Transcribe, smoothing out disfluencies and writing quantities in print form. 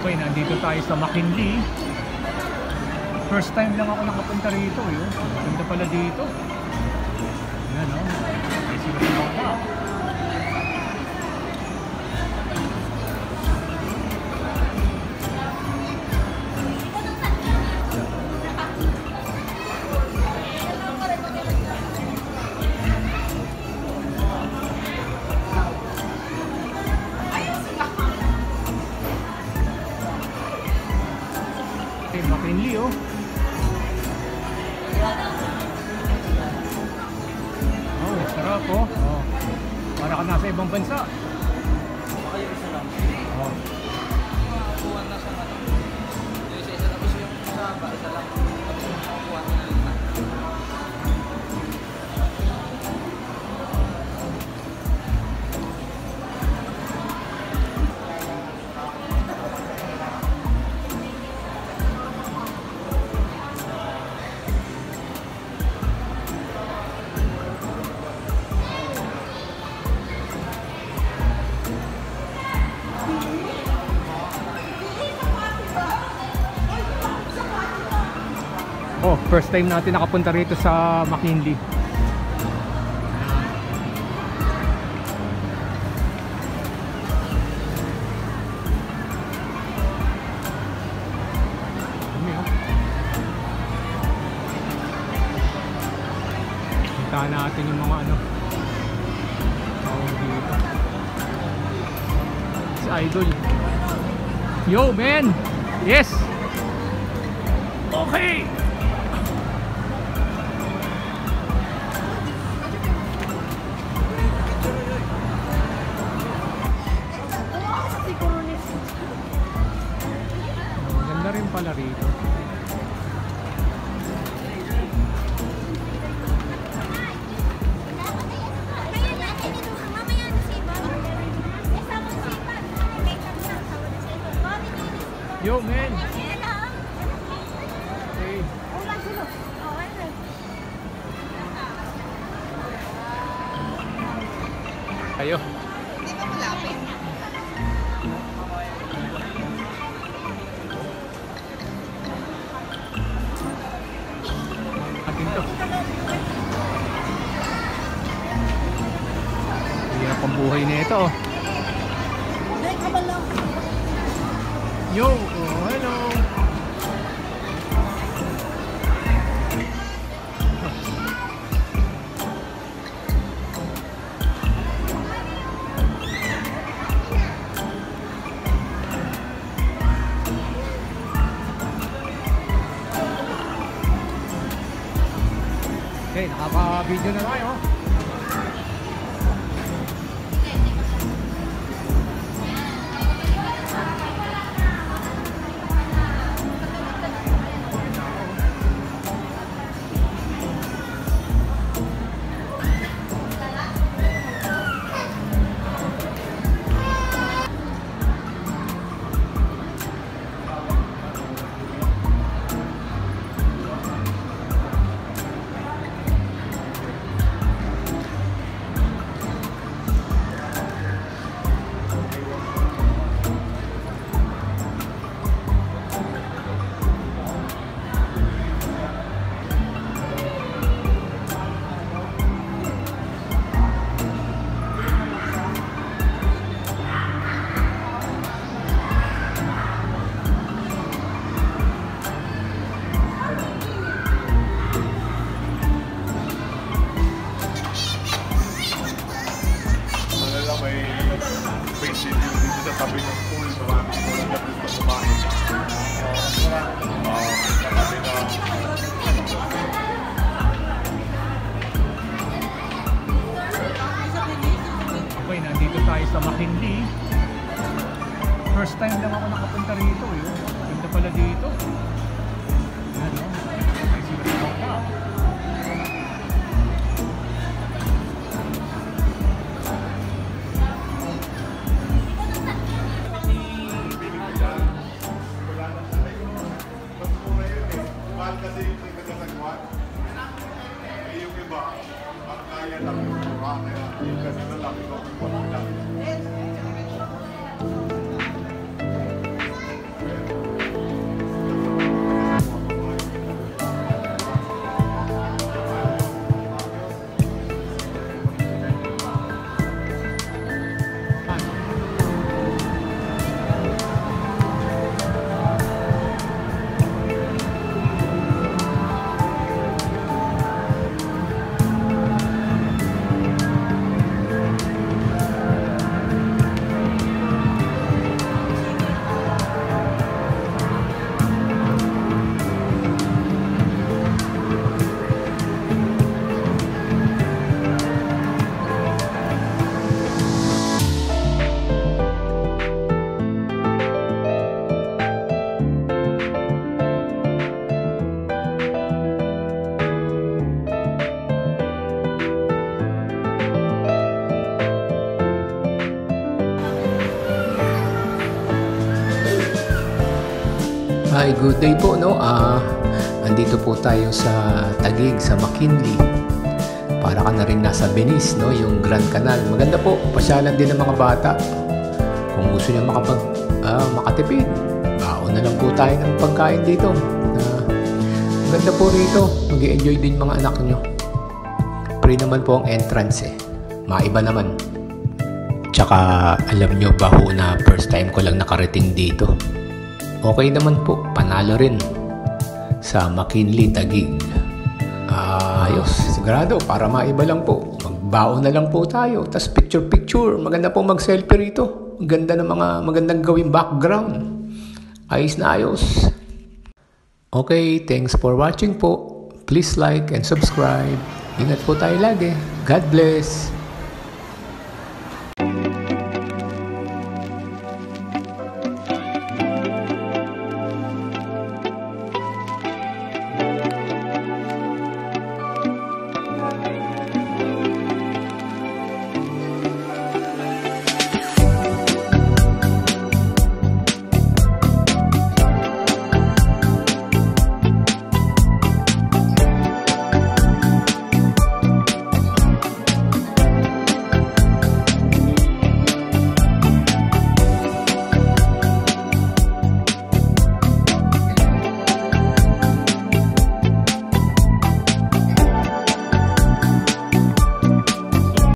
Okay, nandito tayo sa McKinley. First time lang ako nakapunta rito eh. Ganda pala dito. Yan o. May sinusunod pa. Okay, McKinley oh. Oh, sarap oh. Oh. Para ka nasa ibang bansa. Oh. Oh, first time natin nakapunta rito sa McKinley. Puntahan natin yung mga ano tawag dito. Si Idol. Yo, man! Yes! Okay! Rin pala rito. Yo, man. Hey. Ayo. Hindi ba malapit? Hirap ang buhay nito. Yo, oh, hello. Okay, nakaka-video na tayo. Tabi ng pool, maraming pool na dito kumain. Katabi na. Okay, nandito tayo sa McKinley. First time lang ako nakapunta rito eh. Ganda pala dito. Yan o. May sinusunod pa. Kasi yung nagkasagwan, yung iba, kaya lang yung mura, kaya yung kasi nalaki ko yung wala lang. Hi, good day po, no? Andito po tayo sa Taguig, sa McKinley. Para ka na rin nasa Venice, no? Yung Grand Canal. Maganda po, pasyalan din ng mga bata. Kung gusto niyo makatipid, baon na lang po tayo ng pagkain dito. Maganda po rito, mag-i-enjoy din mga anak nyo. Free naman po ang entrance eh. Maiba naman. Tsaka alam nyo ba ho na first time ko lang nakarating dito. Okay naman po, panalo rin sa McKinley Taguig. Ayos, sigurado para maiba lang po. Magbaon na lang po tayo, tas picture. Maganda po mag-selfie rito. Maganda ng mga magandang gawing background. Ayos na ayos. Okay, thanks for watching po. Please like and subscribe. Ingat po tayo lagi. God bless.